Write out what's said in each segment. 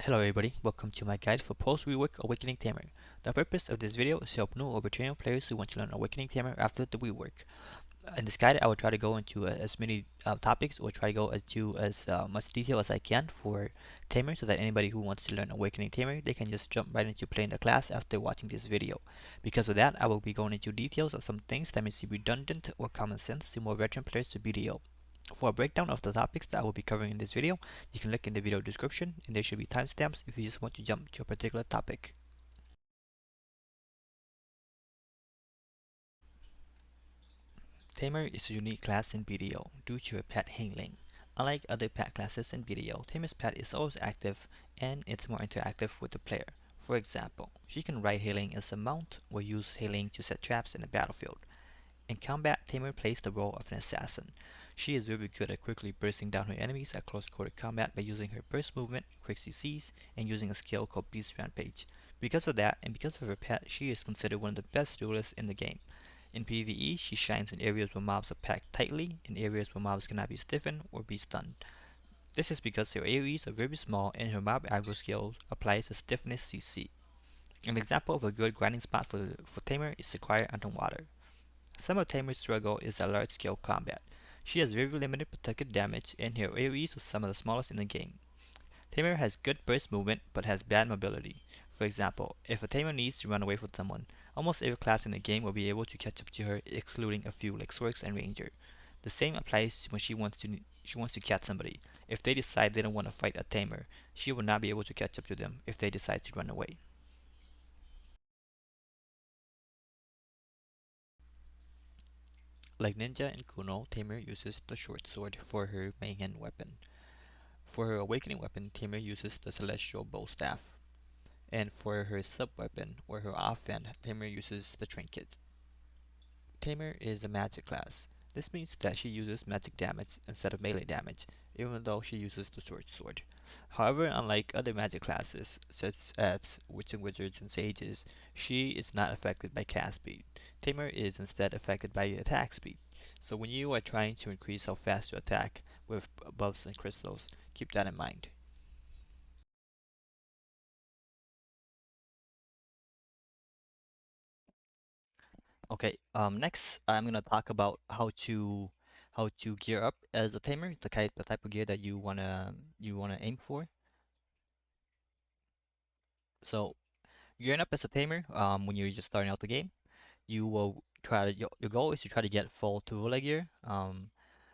Hello everybody, welcome to my guide for post-rework Awakening Tamer. The purpose of this video is to help new or veteran players who want to learn Awakening Tamer after the rework. In this guide, I will try to go into as many topics or try to go into as much detail as I can for Tamer so that anybody who wants to learn Awakening Tamer, they can just jump right into playing the class after watching this video. Because of that, I will be going into details of some things that may seem redundant or common sense to more veteran players to BDO. For a breakdown of the topics that I will be covering in this video, you can look in the video description and there should be timestamps if you just want to jump to a particular topic. Tamer is a unique class in BDO due to her pet Heilang. Unlike other pet classes in BDO, Tamer's pet is always active and it's more interactive with the player. For example, she can ride Heilang as a mount or use Heilang to set traps in the battlefield. In combat, Tamer plays the role of an assassin. She is very good at quickly bursting down her enemies at close quarter combat by using her burst movement, quick CCs, and using a skill called Beast Rampage. Because of that, and because of her pet, she is considered one of the best duelists in the game. In PvE, she shines in areas where mobs are packed tightly, in areas where mobs cannot be stiffened or be stunned. This is because her AoEs are very small and her mob aggro skill applies a stiffness CC. An example of a good grinding spot for Tamer is Sequire Underwater. Some of Tamer's struggle is at large scale combat. She has very limited protected damage and her AoEs are some of the smallest in the game. Tamer has good burst movement but has bad mobility. For example, if a Tamer needs to run away from someone, almost every class in the game will be able to catch up to her excluding a few like Swords and Ranger. The same applies when she wants to catch somebody. If they decide they don't want to fight a Tamer, she will not be able to catch up to them if they decide to run away. Like Ninja and Kuno, Tamer uses the short sword for her main weapon. For her awakening weapon, Tamer uses the celestial bow staff. And for her sub-weapon, or her offhand, Tamer uses the trinket. Tamer is a magic class. This means that she uses magic damage instead of melee damage, even though she uses the short sword. However, unlike other magic classes, such as witching wizards and sages, she is not affected by cast speed. Tamer is instead affected by attack speed. So when you are trying to increase how fast you attack with buffs and crystals, keep that in mind. Okay, next I'm gonna talk about how to gear up as a tamer, the type of gear that you wanna aim for. So gearing up as a tamer, when you're just starting out the game, you will your goal is to try to get full Tuvula gear.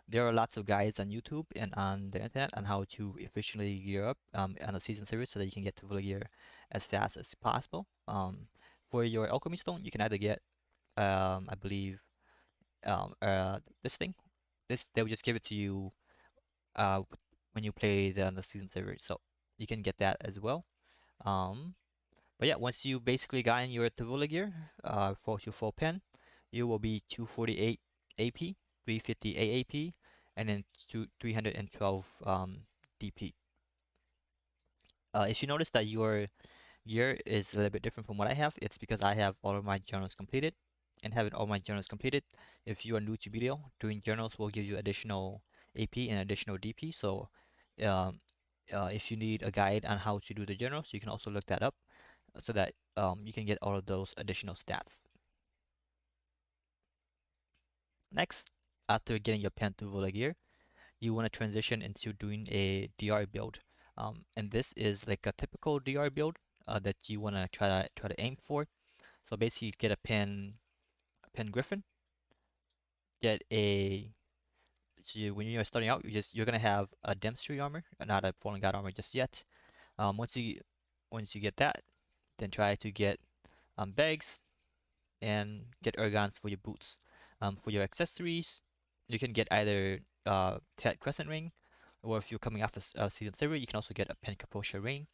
There are lots of guides on YouTube and on the internet on how to efficiently gear up on a season series so that you can get Tuvula gear as fast as possible. For your alchemy stone, you can either get I believe this thing. This they will just give it to you uh when you play the season server, so you can get that as well. Um, but yeah, once you basically got in your Tavula gear, for your full pen, you will be 248 AP, 350 AAP, and then 312 DP. If you notice that your gear is a little bit different from what I have, it's because I have all of my journals completed. And having all my journals completed, if you are new to BDO, doing journals will give you additional AP and additional DP. So um, if you need a guide on how to do the journals, you can also look that up so that you can get all of those additional stats. Next, after getting your pen to Vola gear, you want to transition into doing a DR build. And this is like a typical DR build that you want to try to aim for. So basically, get a pen griffin, get a when you're starting out, you're gonna have a dempsey armor, not a fallen god armor just yet. Once you get that, then try to get bags and get ergons for your boots. For your accessories, you can get either Tet Crescent Ring, or if you're coming off a season server, you can also get a Pencaposha ring.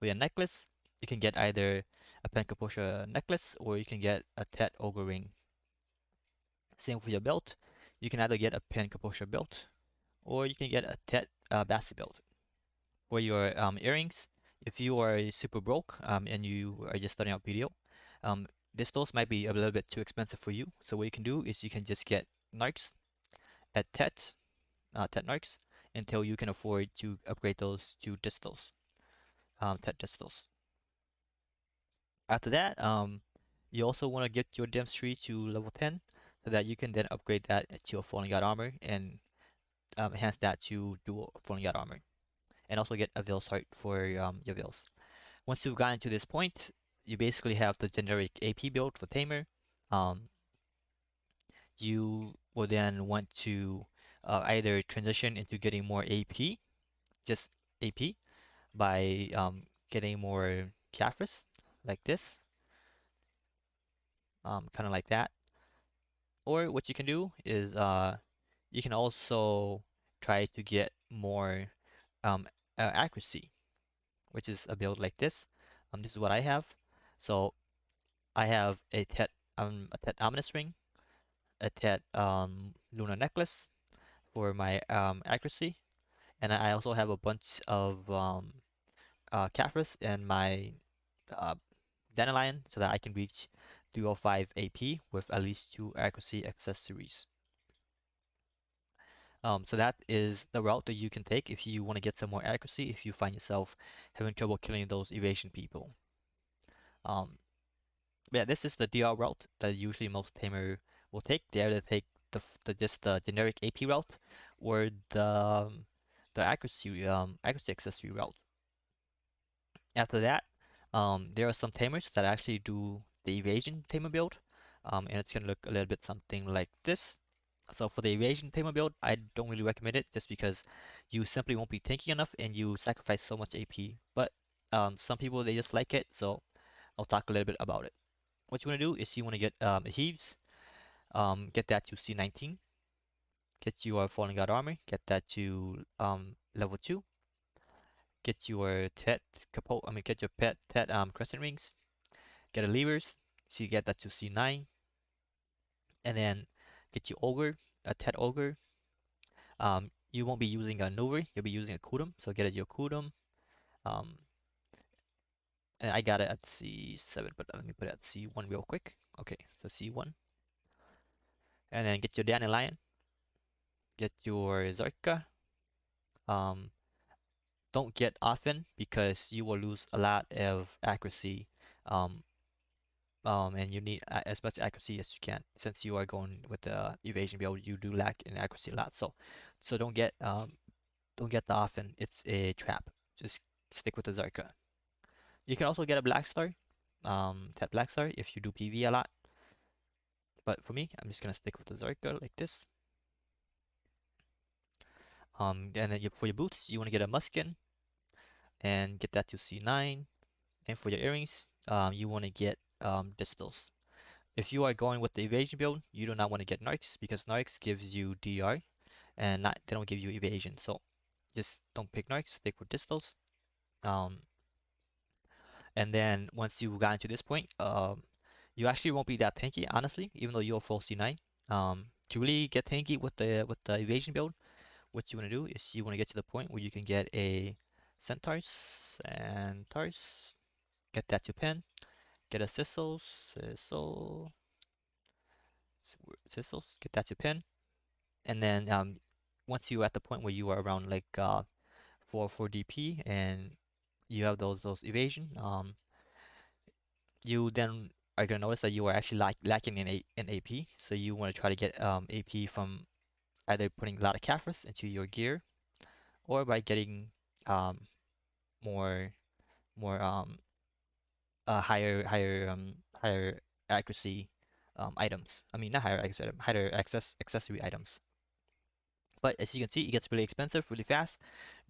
For your necklace, you can get either a Pencaposha necklace or you can get a Tet Ogre ring. Same for your belt, you can either get a Pencaposha belt or you can get a Tet Bassi belt. For your earrings, if you are super broke and you are just starting out BDO, those might be a little bit too expensive for you. So what you can do is you can just get narcs at Tet narcs until you can afford to upgrade those to distals. TET distals. After that, you also want to get your Dems tree to level 10 so that you can then upgrade that to a Falling God armor and enhance that to dual Falling God armor. And also get a Veil Start for your Veils. Once you've gotten to this point, you basically have the generic AP build for Tamer. Um, you will then want to either transition into getting more AP, just AP, by getting more Caphras, like this, kind of like that. Or what you can do is you can also try to get more accuracy, which is a build like this. This is what I have. So I have a Tet Ominous Ring, a Tet Lunar Necklace for my accuracy, and I also have a bunch of Caphras and my uh, Dandelion so that I can reach 305 AP with at least 2 accuracy accessories. So that is the route that you can take if you want to get some more accuracy, if you find yourself having trouble killing those evasion people. Um, yeah, this is the DR route that usually most tamer will take. They either take just the generic AP route or the accuracy accessory route. After that, there are some tamers that actually do the evasion tamer build, and it's gonna look a little bit something like this. So for the evasion tamer build, I don't really recommend it just because you simply won't be tanky enough and you sacrifice so much AP. But some people they just like it, so I'll talk a little bit about it. What you want to do is you want to get Heaves, get that to C19, get your Falling God armor, get that to level 2, get your Tet Capo, I mean get your pet Tet Crescent Rings, get a Levers, so you get that to C9, and then get your Ogre, a Tet Ogre. You won't be using a Nover, you'll be using a Kudum, so get your Kudum. Um, and I got it at C7, but let me put it at C1 real quick. Okay, so C1. And then get your Dandelion, get your Zarka. Um, don't get often because you will lose a lot of accuracy. Um, and you need as much accuracy as you can. Since you are going with the evasion build, you do lack in accuracy a lot. So don't get the often. It's a trap. Just stick with the Zarka. You can also get a Black Star, that Black Star if you do PV a lot. But for me, I'm just gonna stick with the Zarka like this. And then for your boots, you want to get a Muskin and get that to C9. And for your earrings, you want to get distals. If you are going with the evasion build, you do not want to get Narcs because Narcs gives you DR and they don't give you evasion. So just don't pick Narcs, stick with distals. Um, and then once you've gotten to this point, you actually won't be that tanky, honestly, even though you're full C9. To really get tanky with the evasion build, what you want to do is you want to get to the point where you can get a Centaurs, get that to pen, get a Sissels, get that to pen, and then once you're at the point where you are around like 4 DP and you have those evasion, you then are gonna notice that you are actually lacking in AP. So you want to try to get AP from either putting a lot of Caphras into your gear or by getting um, more more higher accuracy items. I mean not higher accuracy higher accessory items. But as you can see, it gets really expensive really fast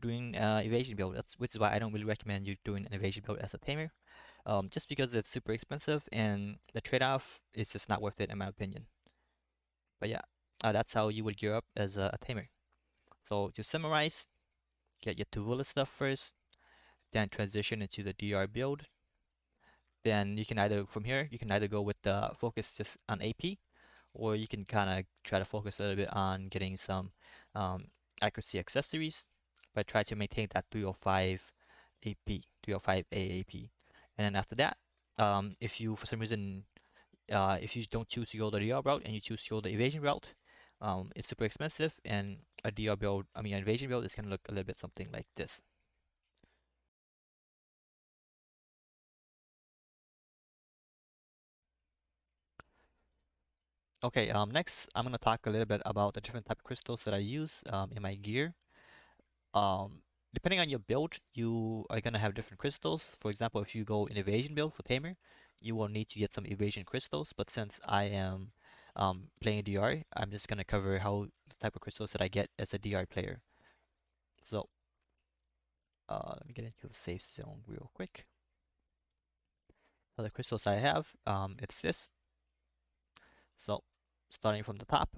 doing evasion build. Which is why I don't really recommend you doing an evasion build as a tamer. Just because it's super expensive and the trade-off is just not worth it in my opinion. But yeah, that's how you would gear up as a tamer. So to summarize, get your Tuvula stuff first, then transition into the DR build. Then you can either from here you can either go with the focus just on AP, or you can kind of try to focus a little bit on getting some accuracy accessories, but try to maintain that 305 AP, 305 AAP. And then after that, if you for some reason if you don't choose to go the DR route and you choose to go the evasion route, it's super expensive, and a DR build, I mean, an evasion build is gonna look a little bit something like this. Okay, next I'm gonna talk a little bit about the different type of crystals that I use in my gear. Um, Depending on your build, you are gonna have different crystals. For example, if you go in evasion build for Tamer, you will need to get some evasion crystals. But since I am playing DR, I'm just gonna cover how the type of crystals that I get as a DR player. So let me get into a safe zone real quick. So the crystals I have, it's this. So starting from the top,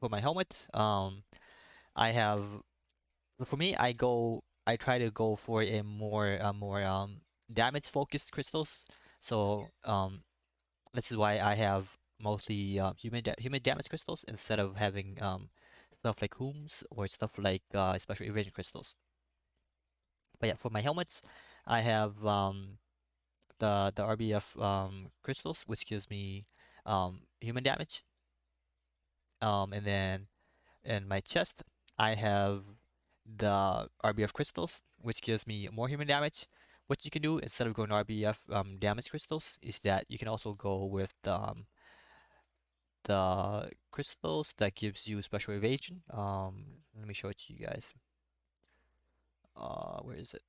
for my helmet, I have. So for me, I try to go for a more damage focused crystals. So this is why I have mostly human damage crystals instead of having stuff like Hooms or stuff like special evasion crystals. But yeah, for my helmets, I have the RBF crystals, which gives me human damage. And then in my chest, I have the RBF crystals, which gives me more human damage. What you can do instead of going RBF damage crystals is that you can also go with the crystals that gives you special evasion. Let me show it to you guys. Where is it?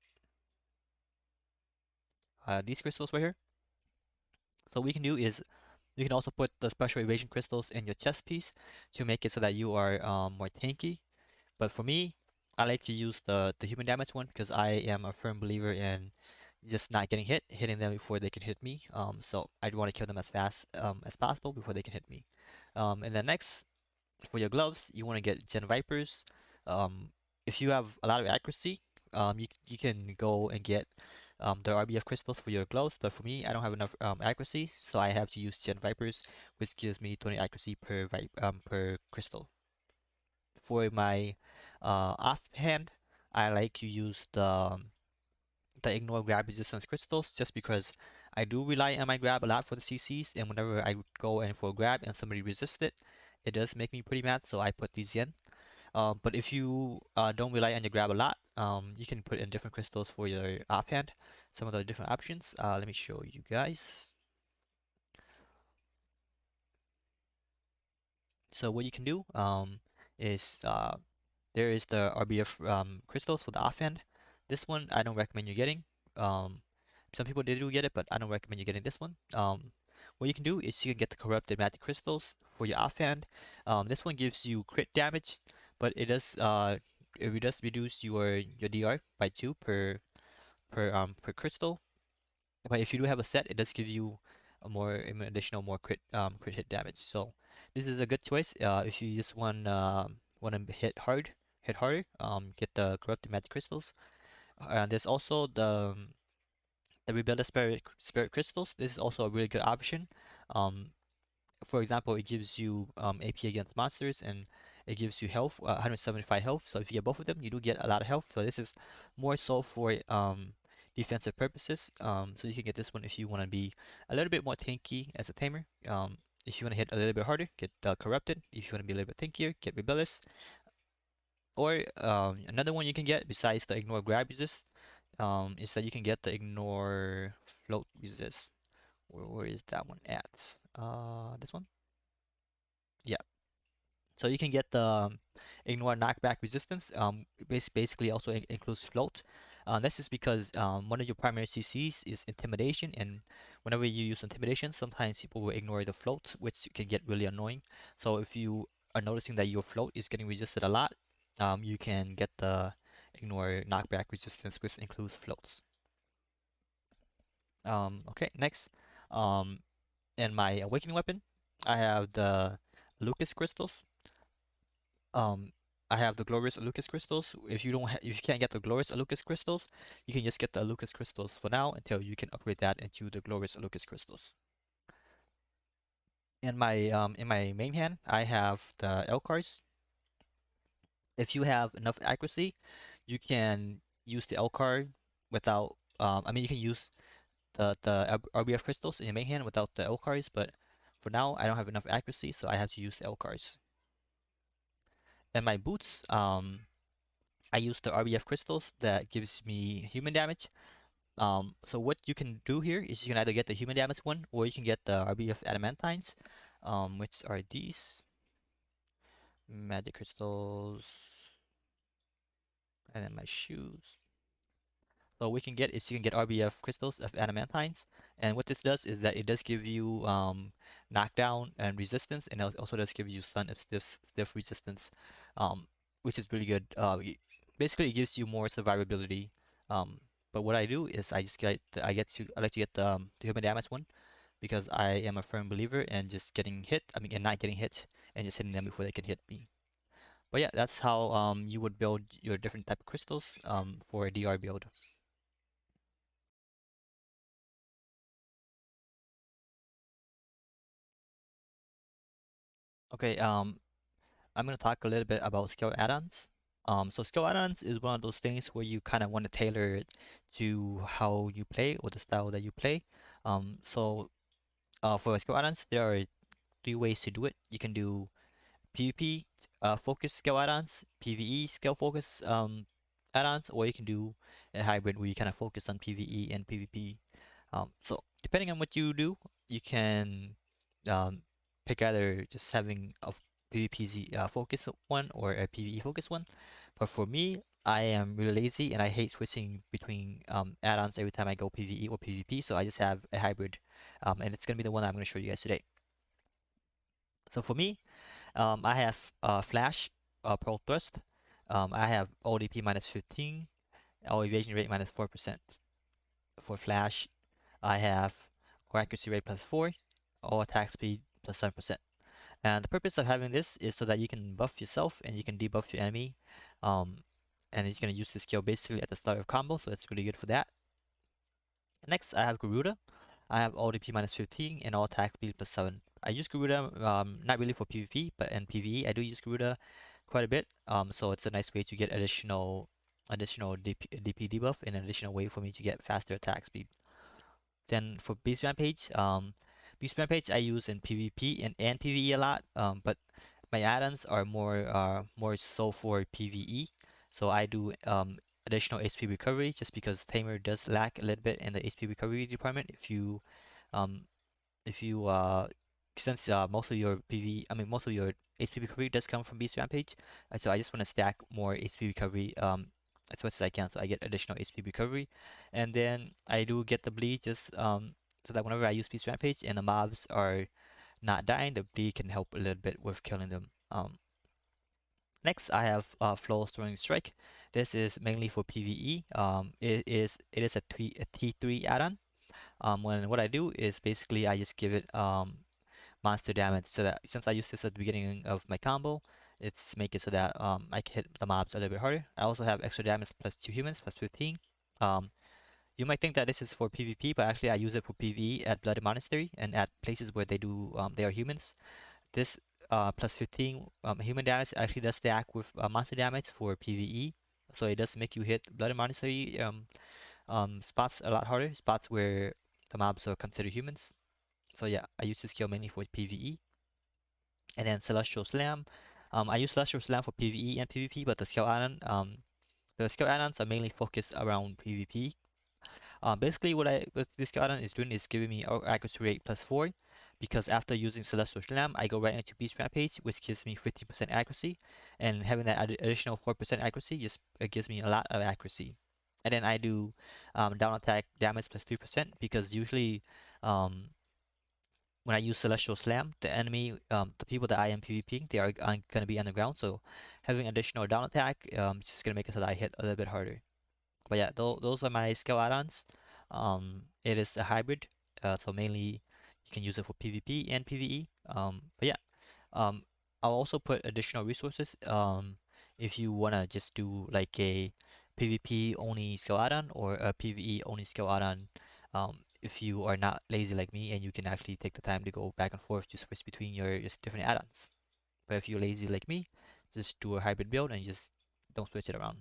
These crystals right here. So what we can do is you can also put the special evasion crystals in your chest piece to make it so that you are more tanky. But for me, I like to use the human damage one because I am a firm believer in just not getting hit, hitting them before they can hit me. So I'd want to kill them as fast as possible before they can hit me. And then next, for your gloves, you want to get Gen Vipers. Um, if you have a lot of accuracy, you can go and get the RBF crystals for your gloves. But for me, I don't have enough accuracy, so I have to use Gen Vipers, which gives me 20 accuracy per crystal. For my offhand, I like to use the ignore grab resistance crystals just because I do rely on my grab a lot for the CCs, and whenever I go in for a grab and somebody resists it, it does make me pretty mad, so I put these in. But if you don't rely on your grab a lot, you can put in different crystals for your offhand. Some of the different options. Let me show you guys. So what you can do is there is the RBF crystals for the offhand. This one I don't recommend you getting. Um, some people they do get it, but I don't recommend you getting this one. What you can do is you can get the corrupted magic crystals for your offhand. This one gives you crit damage, but it does reduce your DR by 2 per crystal. But if you do have a set, it does give you a more additional more crit hit damage. So this is a good choice if you just want to hit harder. Get the corrupted magic crystals. There's also the rebellious spirit crystals. This is also a really good option. Um, for example, it gives you AP against monsters and it gives you health, 175 health. So if you get both of them, you do get a lot of health. So this is more so for defensive purposes. So you can get this one if you want to be a little bit more tanky as a tamer. If you want to hit a little bit harder, get corrupted. If you want to be a little bit tankier, get rebellious. Or another one you can get besides the ignore grab resist is that you can get the ignore float resist. Where is that one at? This one? Yeah. So you can get the ignore knockback resistance. Basically also includes float. This is because one of your primary CCs is intimidation, and whenever you use intimidation, sometimes people will ignore the float, which can get really annoying. So if you are noticing that your float is getting resisted a lot, you can get the ignore knockback resistance, which includes floats. Okay, next. Um, in my awakening weapon, I have the Lucas crystals. Um, I have the glorious Lucas crystals. If you can't get the glorious Lucas crystals, you can just get the Lucas crystals for now until you can upgrade that into the glorious Lucas crystals. In my main hand, I have the Elcars. If you have enough accuracy, you can use the Elcar without. I mean, you can use the RBF crystals in your main hand without the Elcars, but for now, I don't have enough accuracy, so I have to use the Elcars. And my boots, I use the RBF crystals that gives me human damage. So what you can do here is you can either get the human damage one or you can get the RBF adamantines. which are these magic crystals, and then my shoes. So what we can get is you can get RBF crystals of adamantines, and what this does is that it does give you knockdown and resistance, and it also does give you stun and stiff resistance, um, which is really good. Basically, it gives you more survivability. Um, but what I do is I like to get the human damage one because I am a firm believer in just getting hit. I mean, and not getting hit, and just hitting them before they can hit me. But yeah, that's how you would build your different type of crystals for a DR build. Okay, I'm gonna talk a little bit about skill add-ons. So skill add-ons is one of those things where you kind of want to tailor it to how you play or the style that you play. For skill add-ons, there are three ways to do it. You can do PvP focus skill add-ons, PvE skill focus add-ons, or you can do a hybrid where you kind of focus on PvE and PvP. So depending on what you do, you can um, pick either just having a PvP focus one or a PvE focus one. But for me, I am really lazy and I hate switching between add-ons every time I go PvE or PvP. So I just have a hybrid, and it's gonna be the one I'm gonna show you guys today. So for me, I have Flash, Pearl Thrust. I have ODP minus 15, all evasion rate minus 4%. For Flash, I have or accuracy rate plus 4, or attack speed plus 7%. And the purpose of having this is so that you can buff yourself and you can debuff your enemy. Um, and he's going to use this skill basically at the start of combo, so it's really good for that. Next, I have Garuda. I have all DP minus 15 and all attack speed plus 7. I use Garuda not really for PvP, but in PvE I do use Garuda quite a bit. So it's a nice way to get additional DP debuff and an additional way for me to get faster attack speed. Then for Beast Rampage I use in PvP and PvE a lot, but my add-ons are more so for PvE. So I do additional HP recovery just because Tamer does lack a little bit in the HP recovery department. Um, if you since most of your most of your HP recovery does come from Beast Rampage, so I just want to stack more HP recovery as much as I can, so I get additional HP recovery, and then I do get the bleed just so that whenever I use Beast Rampage and the mobs are not dying, the bleed can help a little bit with killing them. Next, I have Flow Throwing Strike. This is mainly for PvE. It is a T3 add-on. What I do is basically I just give it monster damage so that since I used this at the beginning of my combo, it's make it so that I can hit the mobs a little bit harder. I also have extra damage plus 2 humans plus 15. Um, you might think that this is for PvP, but actually I use it for PvE at Bloody Monastery and at places where they are humans. This plus 15 human damage actually does stack with monster damage for PvE, so it does make you hit Bloody Monastery spots a lot harder, spots where the mobs are considered humans. So yeah, I use this skill mainly for PvE. And then Celestial Slam. I use Celestial Slam for PvE and PvP, but the skill add-ons are mainly focused around PvP. Basically, what this skill add-on is doing is giving me accuracy rate plus 4, because after using Celestial Slam, I go right into Beast Rampage, which gives me 50% accuracy, and having that additional 4% accuracy just gives me a lot of accuracy. And then I do down attack damage plus 3%, because usually um, when I use Celestial Slam, the people that I am PvPing, they are going to be underground, so having additional down attack is just going to make it so that I hit a little bit harder. But yeah, those are my skill add-ons. It is a hybrid, so mainly you can use it for PvP and PvE. But yeah, um, I'll also put additional resources if you wanna just do like a PvP only skill add-on or a PvE only skill add-on. If you are not lazy like me and you can actually take the time to go back and forth to switch between your just different add-ons. But if you're lazy like me, just do a hybrid build and just don't switch it around.